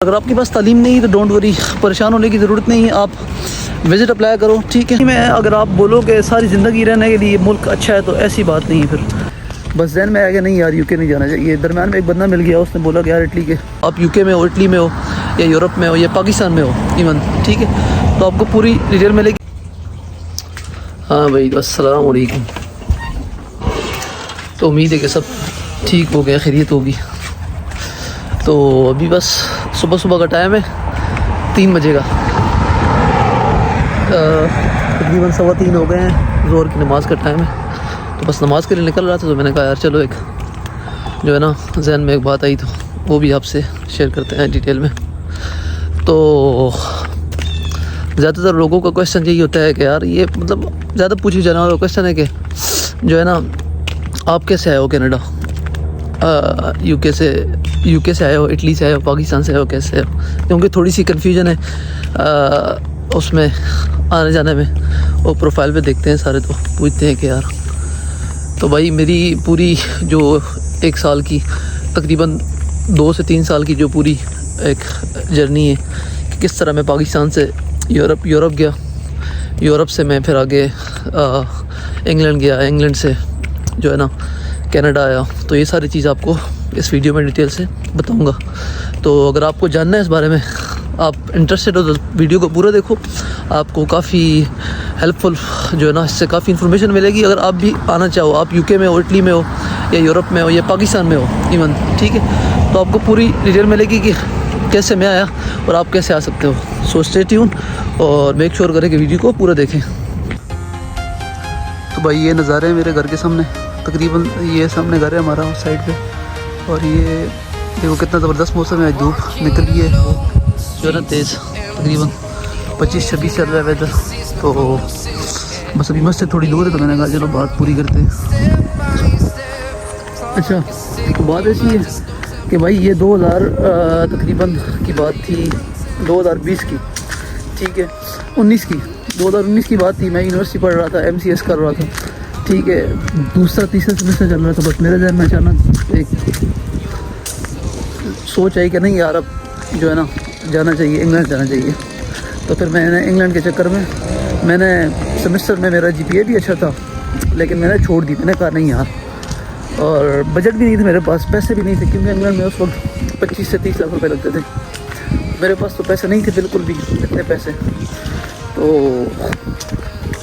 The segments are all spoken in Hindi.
अगर आपके पास तालीम नहीं है तो डोंट वरी, परेशान होने की ज़रूरत नहीं है। आप विज़िट अप्लाई करो, ठीक है। मैं अगर आप बोलो कि सारी ज़िंदगी रहने के लिए मुल्क अच्छा है तो ऐसी बात नहीं है। फिर बस जहन में आएगा नहीं यार यूके नहीं जाना चाहिए। दरम्यान में एक बंदा मिल गया, उसने बोला कि यार इटली के, आप यूके में हो, इटली में हो या यूरोप में हो या पाकिस्तान में हो इवन, ठीक है, तो आपको पूरी डिटेल मिलेगी। हाँ भाई, अस्सलाम वालेकुम। तो उम्मीद है कि सब ठीक हो गया, खैरियत होगी। तो अभी बस सुबह सुबह का टाइम है, 3 बजे का, तकरीबन 3:15 हो गए हैं, ज़ोहर की नमाज़ का टाइम है। तो बस नमाज़ के लिए निकल रहा था, तो मैंने कहा यार चलो एक जो है ना जहन में एक बात आई तो वो भी आपसे शेयर करते हैं डिटेल में। तो ज़्यादातर लोगों का क्वेश्चन यही होता है कि यार ये मतलब ज़्यादा पूछी जाने वाला क्वेश्चन है कि जो है ना आप कैसे आए हो कनाडा, यूके से आए हो, इटली से आए हो, पाकिस्तान से आए हो, कैसे आए हो, क्योंकि थोड़ी सी कन्फ्यूजन है उसमें आने जाने में। वो प्रोफाइल पे देखते हैं सारे तो पूछते हैं कि यार, तो भाई मेरी पूरी जो 1 साल की तकरीबन 2 से 3 साल की जो पूरी एक जर्नी है कि किस तरह मैं पाकिस्तान से यूरोप गया, यूरोप से मैं फिर आगे इंग्लैंड गया, इंग्लैंड से जो है ना कनाडा आया। तो ये सारी चीज़ आपको इस वीडियो में डिटेल से बताऊंगा। तो अगर आपको जानना है इस बारे में, आप इंटरेस्टेड हो तो वीडियो को पूरा देखो, आपको काफ़ी हेल्पफुल जो है ना इससे काफ़ी इन्फॉर्मेशन मिलेगी। अगर आप भी आना चाहो, आप यूके में हो, इटली में हो या यूरोप में हो या पाकिस्तान में हो इवन, ठीक है, तो आपको पूरी डिटेल मिलेगी कि कैसे मैं आया और आप कैसे आ सकते हो। सो स्टे ट्यून और मेक श्योर करें कि वीडियो को पूरा देखें। तो भाई ये नज़ारे हैं मेरे घर के सामने, तकरीबन ये सामने घर है हमारा उस साइड पे, और ये देखो कितना ज़बरदस्त मौसम है, धूप निकली है जो है ना तेज़, तकरीबन 25-26 चल रहा है वेदर। तो बस अभी मस्जिद थोड़ी दूर है तो मैंने कहा चलो बात पूरी करते हैं। अच्छा, तो बात ऐसी है कि भाई ये 2000 तकरीबन की बात थी, 2020 की, ठीक है, 2019 की बात थी। मैं यूनिवर्सिटी पढ़ रहा था, MCS कर रहा था, ठीक है, 2-3 सेमेस्टर चल रहा था। बस मेरे जहन में अचानक एक सोच आई कि नहीं यार अब जो है ना जाना चाहिए, इंग्लैंड जाना चाहिए। तो फिर मैंने इंग्लैंड के चक्कर में मैंने सेमेस्टर में मेरा GPA भी अच्छा था, लेकिन मैंने छोड़ दी। मैंने कहा नहीं यार, और बजट भी नहीं था मेरे पास, पैसे भी नहीं थे, क्योंकि इंग्लैंड में उस वक्त 25 से 30 लाख रुपए लगते थे। मेरे पास तो पैसे नहीं थे बिल्कुल भी, इतने पैसे। तो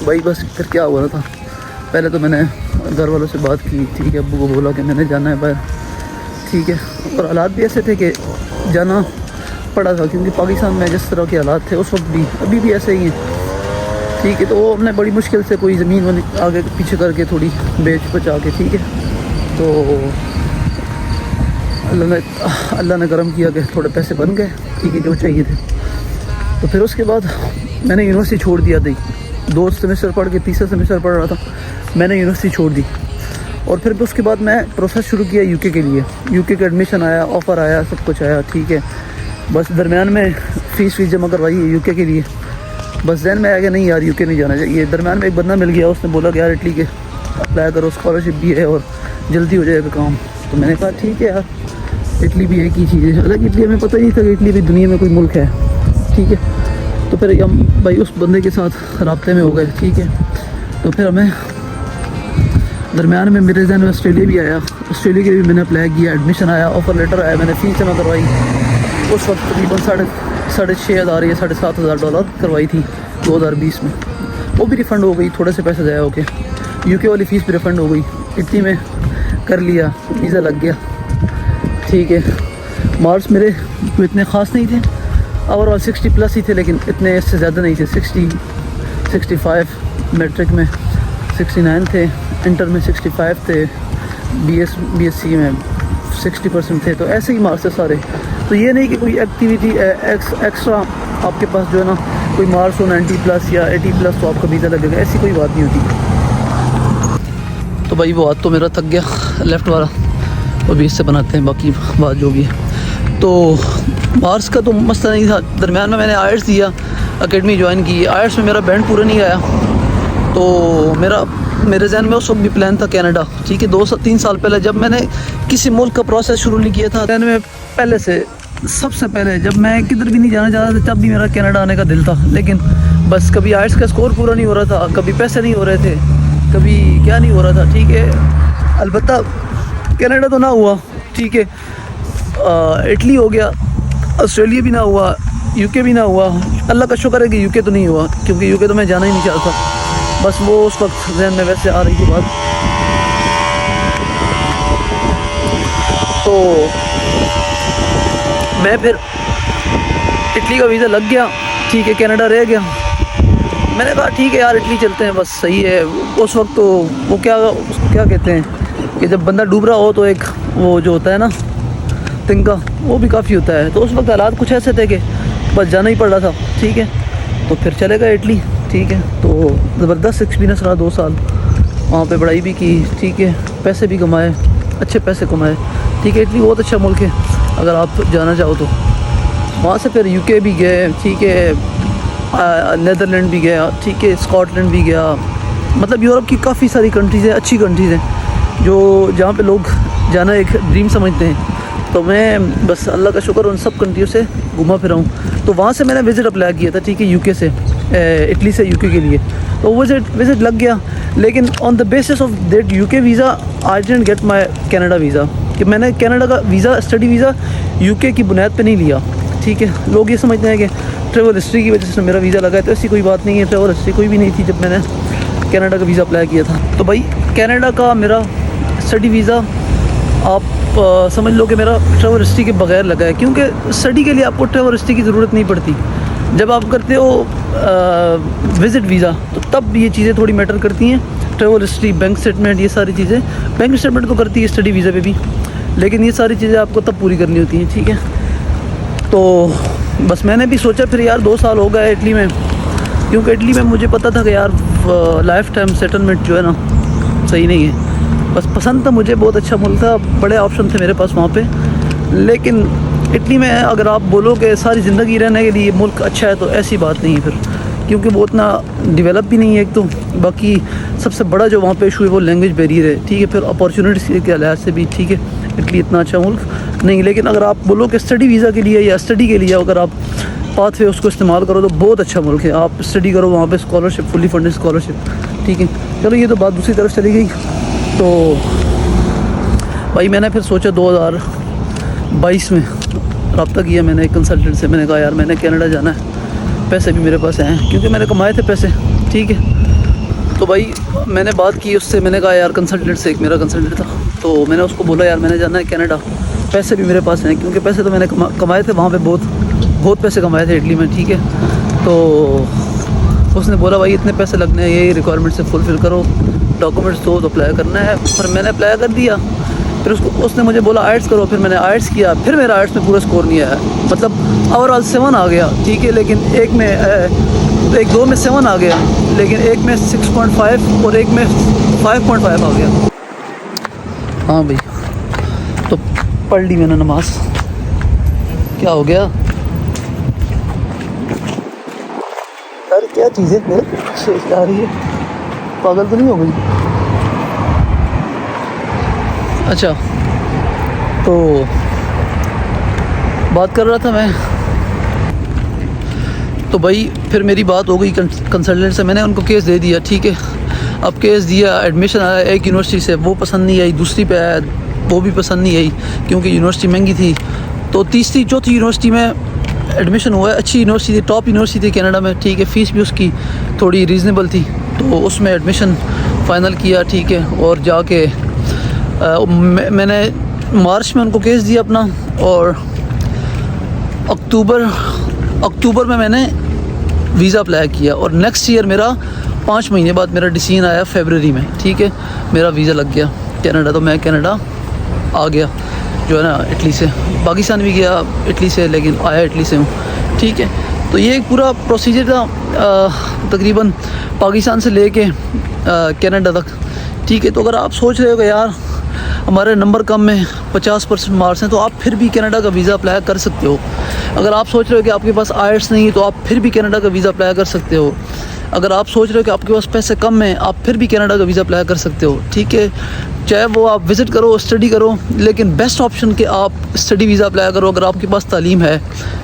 भाई बस फिर क्या हुआ था, पहले तो मैंने घर वालों से बात की, ठीक है, अब्बू को बोला कि मैंने जाना है बाहर, ठीक है, और हालात भी ऐसे थे कि जाना पड़ा था, क्योंकि पाकिस्तान में जिस तरह के हालात थे उस वक्त भी, अभी भी ऐसे ही हैं, ठीक है। तो वो हमने बड़ी मुश्किल से कोई ज़मीन आगे पीछे करके थोड़ी बेच बचा के, ठीक है, तो अल्लाह ने करम किया कि थोड़े पैसे बन गए, ठीक है, जो चाहिए थे। तो फिर उसके बाद मैंने यूनिवर्सिटी छोड़ दिया थी, 2 सेमेस्टर पढ़ के 3रा सेमेस्टर पढ़ रहा था, मैंने यूनिवर्सिटी छोड़ दी। और फिर उसके बाद मैं प्रोसेस शुरू किया यूके के लिए। यूके का एडमिशन आया, ऑफ़र आया, सब कुछ आया, ठीक है। बस दरमियान में फ़ीस जमा करवाई है यूके के लिए। बस जहन में आया कि नहीं यार यूके नहीं जाना चाहिए। दरमियान में एक बंदा मिल गया, उसने बोला कि यार इटली के अप्लाई करो, स्कॉलरशिप भी है और जल्दी हो जाएगा काम। तो मैंने कहा ठीक है यार, इटली भी एक ही चीज़ है। हालांकि इटली हमें पता नहीं था कि इटली भी दुनिया में कोई मुल्क है, ठीक है। तो फिर हम भाई उस बंदे के साथ रब्ते में हो गए, ठीक है। तो फिर हमें दरमियान में मेरे जहन में ऑस्ट्रेलिया भी आया, ऑस्ट्रेलिया के लिए भी मैंने अप्लाई किया, एडमिशन आया, ऑफ़र लेटर आया, मैंने फ़ीस जमा करवाई। उस वक्त तकरीबन 6,500 या $7,500 करवाई थी 2020 में। वो भी रिफ़ंड हो गई, थोड़े से पैसे ज़ाया होके। यूके वाली फ़ीस भी रिफ़ंड हो गई, इतनी में कर लिया, वीज़ा लग गया, ठीक है। मार्क्स मेरे कोई इतने ख़ास नहीं थे, ओवरऑल 60+ ही थे, लेकिन इतने इससे ज़्यादा नहीं थे। 65 मैट्रिक में 69 थे, इंटर में 65 थे, BSc में 60% थे। तो ऐसे ही मार्क्स है सारे। तो ये नहीं कि कोई एक्टिविटी एक्स्ट्रा आपके पास जो है ना कोई मार्क्स हो 90+ या 80+ तो आपका वीज़ा लगेगा, ऐसी कोई बात नहीं होती। तो भाई वो हाथ तो मेरा थक गया, लेफ़्ट वाला, वो भी इससे बनाते हैं, बाकी बात जो भी है। तो मार्क्स का तो मसला नहीं था। दरमियान में मैंने आयट्स दिया, एकेडमी ज्वाइन की। आयट्स में मेरा बैंड पूरा नहीं आया, तो मेरे जहन में उस वक्त भी प्लान था कनाडा, ठीक है। 2 से 3 साल पहले जब मैंने किसी मुल्क का प्रोसेस शुरू नहीं किया था, जहन में पहले से सबसे पहले जब मैं किधर भी नहीं जाना चाहता था तब भी मेरा कनाडा आने का दिल था, लेकिन बस कभी आइट्स का स्कोर पूरा नहीं हो रहा था, कभी पैसे नहीं हो रहे थे, कभी क्या नहीं हो रहा था। ठीक है, अलबत्ता कनाडा तो ना हुआ, ठीक है, इटली हो गया, ऑस्ट्रेलिया भी ना हुआ, यूके भी ना हुआ। अल्लाह का शुक्र है कि यूके तो नहीं हुआ, क्योंकि यूके तो मैं जाना ही नहीं चाहता। बस वो उस वक्त जहन में वैसे आ रही थी बात। तो मैं फिर इटली का वीज़ा लग गया, ठीक है, कनाडा रह गया। मैंने कहा ठीक है यार, इटली चलते हैं, बस सही है। उस वक्त तो वो उसको क्या कहते हैं कि जब बंदा डूब रहा हो तो एक वो जो होता है ना तिनका, वो भी काफ़ी होता है। तो उस वक्त हालात कुछ ऐसे थे कि बस जाना ही पड़ रहा था, ठीक है। तो फिर चले गए इटली, ठीक है। तो ज़बरदस्त एक्सपीरियंस रहा, 2 साल वहाँ पे पढ़ाई भी की, ठीक है, पैसे भी कमाए, अच्छे पैसे कमाए, ठीक है। इटली बहुत अच्छा मुल्क है अगर आप जाना चाहो तो। वहाँ से फिर यूके भी गए, ठीक है, नीदरलैंड भी गया, ठीक है, स्कॉटलैंड भी गया। मतलब यूरोप की काफ़ी सारी कंट्रीज़ हैं, अच्छी कंट्रीज़ हैं जो जहाँ पे लोग जाना एक ड्रीम समझते हैं। तो मैं बस अल्लाह का शुक्र उन सब कंट्रियों से घुमा फिरा हूँ। तो वहाँ से मैंने विज़िट अप्लाई किया था, ठीक है, यूके से, इटली से यूके के लिए। तो विज़िट लग गया, लेकिन on the basis of that UK visa I didn't get my Canada visa, कि मैंने कनाडा का वीज़ा, स्टडी वीज़ा यूके की बुनियाद पे नहीं लिया, ठीक है। लोग ये समझते हैं कि ट्रैवल हिस्ट्री की वजह से मेरा वीज़ा लगा है, तो ऐसी कोई बात नहीं है। ट्रैवल हिस्ट्री कोई भी नहीं थी जब मैंने कनाडा का वीज़ा अप्लाई किया था। तो भाई कनाडा का मेरा स्टडी वीज़ा आप समझ लो कि मेरा ट्रैवल हिस्ट्री के बगैर लगा है, क्योंकि स्टडी के लिए आपको ट्रैवल हिस्ट्री की ज़रूरत नहीं पड़ती। जब आप करते हो विज़िट वीज़ा तो तब ये चीज़ें थोड़ी मैटर करती हैं, ट्रैवल हिस्ट्री, बैंक स्टेटमेंट, ये सारी चीज़ें। बैंक स्टेटमेंट तो करती है स्टडी वीज़ा पे भी, लेकिन ये सारी चीज़ें आपको तब पूरी करनी होती हैं, ठीक है। तो बस मैंने भी सोचा फिर यार 2 साल हो गए इटली में, क्योंकि इटली में मुझे पता था कि यार लाइफ टाइम सेटलमेंट जो है ना सही नहीं है। बस पसंद था मुझे, बहुत अच्छा मुल्क था, बड़े ऑप्शन थे मेरे पास वहाँ पे। लेकिन इटली में अगर आप बोलो कि सारी ज़िंदगी रहने के लिए मुल्क अच्छा है तो ऐसी बात नहीं है फिर, क्योंकि वो उतना डेवलप भी नहीं है एक तो। बाकी सबसे बड़ा जो वहाँ पे इशू है वो लैंग्वेज बैरियर है, ठीक है। फिर अपॉर्चुनिटीज़ के लिहाज से भी, ठीक है, इटली इतना अच्छा मुल्क नहीं। लेकिन अगर आप बोलो कि स्टडी वीज़ा के लिए या स्टडी के लिए अगर आप पाथवे उसको इस्तेमाल करो तो बहुत अच्छा मुल्क है। आप स्टडी करो वहाँ पे, स्कॉलरशिप, फुली फंडेड स्कॉलरशिप, ठीक है। चलो ये तो बात दूसरी तरफ चली गई। तो भाई मैंने फिर सोचा 2022 में रब्ता किया मैंने एक कंसल्टेंट से। मैंने कहा यार मैंने कनाडा जाना है, पैसे भी मेरे पास हैं क्योंकि मैंने कमाए थे पैसे, ठीक है। तो भाई मैंने बात की उससे, मैंने कहा यार कंसल्टेंट से, एक मेरा कंसल्टेंट था, तो मैंने उसको बोला यार मैंने जाना है कनाडा, पैसे भी मेरे पास हैं, क्योंकि पैसे तो मैंने कमाए थे वहाँ पे, बहुत पैसे कमाए थे इटली में, ठीक है। तो उसने बोला भाई इतने पैसे लगने हैं, यही रिक्वायरमेंट से फुलफ़िल करो, डॉक्यूमेंट्स दो तो अप्लाई करना है। फिर मैंने अप्लाई कर दिया। फिर उसने मुझे बोला आइट्स करो, फिर मैंने आइट्स किया। फिर मेरा आइट्स में पूरा स्कोर नहीं आया, मतलब ओवरऑल 7 आ गया, ठीक है। लेकिन एक में 2 में 7 आ गया, लेकिन एक में 6.5 और एक में 5.5 आ गया। हाँ भाई, तो पढ़ ली मैंने नमाज। क्या हो गया यार, क्या चीज़ है मेरे शेख आ रही है, पागल तो नहीं हो गई? अच्छा, तो बात कर रहा था मैं। तो भाई फिर मेरी बात हो गई कंसल्टेंट से, मैंने उनको केस दे दिया, ठीक है। अब केस दिया, एडमिशन आया एक यूनिवर्सिटी से, वो पसंद नहीं आई, दूसरी पे आया, वो भी पसंद नहीं आई क्योंकि यूनिवर्सिटी महंगी थी। तो तीसरी चौथी यूनिवर्सिटी में एडमिशन हुआ है, अच्छी यूनिवर्सिटी थी, टॉप यूनिवर्सिटी थी कनाडा में, ठीक है। फ़ीस भी उसकी थोड़ी रीज़नेबल थी, तो उसमें एडमिशन फ़ाइनल किया, ठीक है। और जाके मैंने मार्च में उनको केस दिया अपना, और अक्टूबर में मैंने वीज़ा अप्लाई किया। और नेक्स्ट ईयर मेरा 5 महीने बाद मेरा डिसीजन आया फरवरी में, ठीक है, मेरा वीज़ा लग गया कनाडा। तो मैं कनाडा आ गया जो है ना, इटली से। पाकिस्तान भी गया इटली से, लेकिन आया इटली से हूँ, ठीक है। तो ये एक पूरा प्रोसीजर था तकरीबन पाकिस्तान से लेके कनाडा तक, ठीक है। तो अगर आप सोच रहे हो कि यार हमारे नंबर कम है, 50% मार्क्स हैं, तो आप फिर भी कनाडा का वीज़ा अप्लाई कर सकते हो। अगर आप सोच रहे हो कि आपके पास आइट्स नहीं है तो आप फिर भी कनाडा का वीज़ा अप्लाई कर सकते हो। अगर आप सोच रहे हो कि आपके पास पैसे कम हैं, आप फिर भी कनाडा का वीज़ा अप्लाई कर सकते हो, ठीक है। चाहे वो आप विज़िट करो, स्टडी करो, लेकिन बेस्ट ऑप्शन कि आप स्टडी वीज़ा अप्लाई करो अगर आपके पास तालीम है,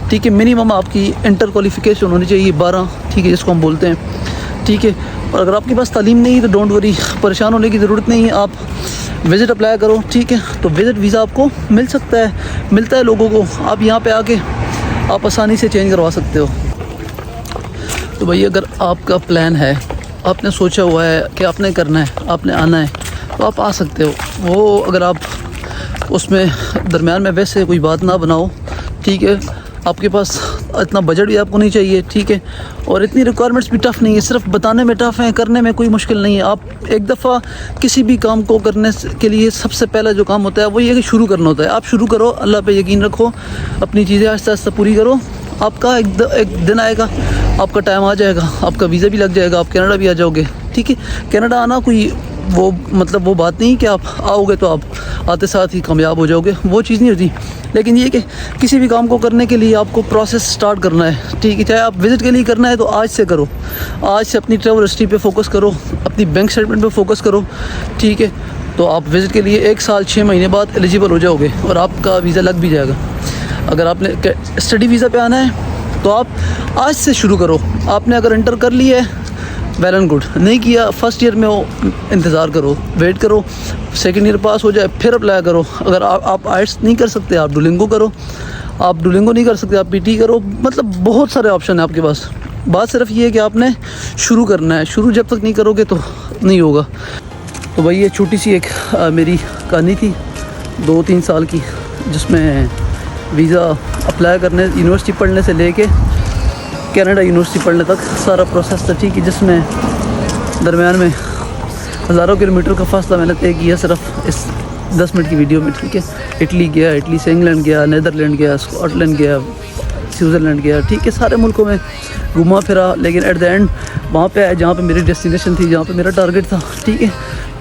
ठीक है। मिनिमम आपकी इंटर क्वालिफ़िकेशन होनी चाहिए 12, ठीक है, जिसको हम बोलते हैं, ठीक है। और अगर आपके पास तालीम नहीं है तो डोंट वरी, परेशान होने की ज़रूरत नहीं है, आप विज़िट अप्लाई करो, ठीक है। तो विज़िट वीज़ा आपको मिलता है लोगों को, आप यहाँ पे आके आप आसानी से चेंज करवा सकते हो। तो भाई अगर आपका प्लान है, आपने सोचा हुआ है कि आपने करना है, आपने आना है, तो आप आ सकते हो। वो अगर आप उसमें दरमियान में वैसे कोई बात ना बनाओ, ठीक है। आपके पास इतना बजट भी आपको नहीं चाहिए, ठीक है, और इतनी रिक्वायरमेंट्स भी टफ़ नहीं है, सिर्फ बताने में टफ़ है, करने में कोई मुश्किल नहीं है। आप एक दफ़ा किसी भी काम को करने के लिए सबसे पहला जो काम होता है वो ये कि शुरू करना होता है। आप शुरू करो, अल्लाह पे यकीन रखो, अपनी चीज़ें आहिस्ता आहिस्ता पूरी करो, आपका एक दिन आएगा, आपका टाइम आ जाएगा, आपका वीज़ा भी लग जाएगा, आप कनाडा भी आ जाओगे, ठीक है। कनाडा आना कोई वो मतलब वो बात नहीं कि आप आओगे तो आप आते साथ ही कामयाब हो जाओगे, वो चीज़ नहीं होती। लेकिन ये कि किसी भी काम को करने के लिए आपको प्रोसेस स्टार्ट करना है, ठीक है। चाहे आप विज़िट के लिए करना है तो आज से करो, आज से अपनी ट्रैवल हिस्ट्री पे फोकस करो, अपनी बैंक स्टेटमेंट पे फोकस करो, ठीक है। तो आप विज़िट के लिए 1 साल 6 महीने बाद एलिजिबल हो जाओगे और आपका वीज़ा लग भी जाएगा। अगर आपने स्टडी वीज़ा पे आना है तो आप आज से शुरू करो। आपने अगर इंटर कर लिया है, वेल एंड गुड, नहीं किया फर्स्ट ईयर में हो, इंतज़ार करो, वेट करो, सेकंड ईयर पास हो जाए फिर अप्लाई करो। अगर आप आइट्स नहीं कर सकते, आप डुलिंगो करो, आप डुलिंगो नहीं कर सकते, आप पीटी करो, मतलब बहुत सारे ऑप्शन है आपके पास। बात सिर्फ ये है कि आपने शुरू करना है, शुरू जब तक नहीं करोगे तो नहीं होगा। तो भाई ये छोटी सी एक मेरी कहानी थी 2-3 साल की, जिसमें वीज़ा अप्लाई करने, यूनिवर्सिटी पढ़ने से लेके कनाडा यूनिवर्सिटी पढ़ने तक सारा प्रोसेस था, ठीक है। जिसमें दरमियान में हज़ारों किलोमीटर का फासला मैंने तय किया सिर्फ इस 10 मिनट की वीडियो में, ठीक है। इटली गया, इटली से इंग्लैंड गया, नीदरलैंड गया, स्कॉटलैंड गया, स्विट्ज़रलैंड गया, ठीक है। सारे मुल्कों में घूमा फिरा, लेकिन एट द एंड वहाँ पे आया जहाँ पे मेरी डेस्टिनेशन थी, जहाँ पे मेरा टारगेट था, ठीक है।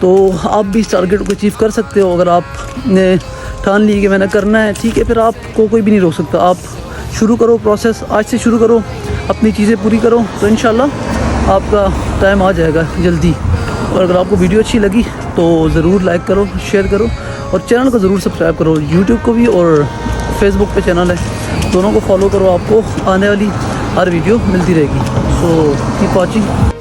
तो आप भी इस टारगेट को अचीव कर सकते हो अगर आपने ठान ली कि मैंने करना है, ठीक है। फिर आपको कोई भी नहीं रोक सकता, आप शुरू करो प्रोसेस, आज से शुरू करो, अपनी चीज़ें पूरी करो, तो इंशाल्लाह आपका टाइम आ जाएगा जल्दी। और अगर आपको वीडियो अच्छी लगी तो ज़रूर लाइक करो, शेयर करो और चैनल को ज़रूर सब्सक्राइब करो, यूट्यूब को भी और फेसबुक पे चैनल है, दोनों को फॉलो करो, आपको आने वाली हर वीडियो मिलती रहेगी। So keep watching.